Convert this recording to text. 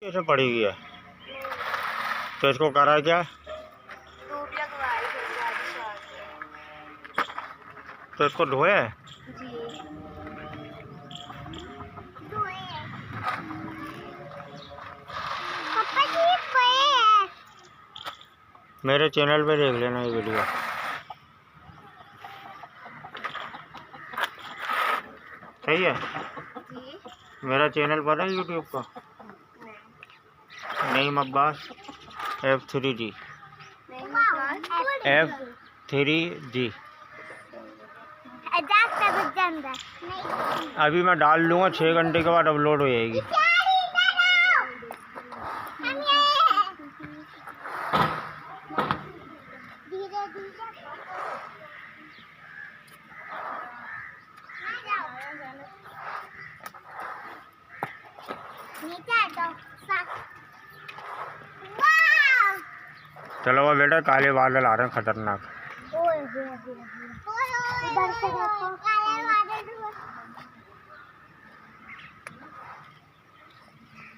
इसे पड़ी हुई है तो इसको करा क्या? ट्यूब लगवाई थी तो इसको धोए जी। पापा जी मेरे चैनल पे देख लेना ये वीडियो। सही है जी। मेरा चैनल पता है यूट्यूब का नईम अब्बास F3G F3G। अभी मैं डाल लूँगा 6 घंटे के बाद अपलोड हो जाएगी। चलो वो बेटा काले बादल आ रहे हैं खतरनाक।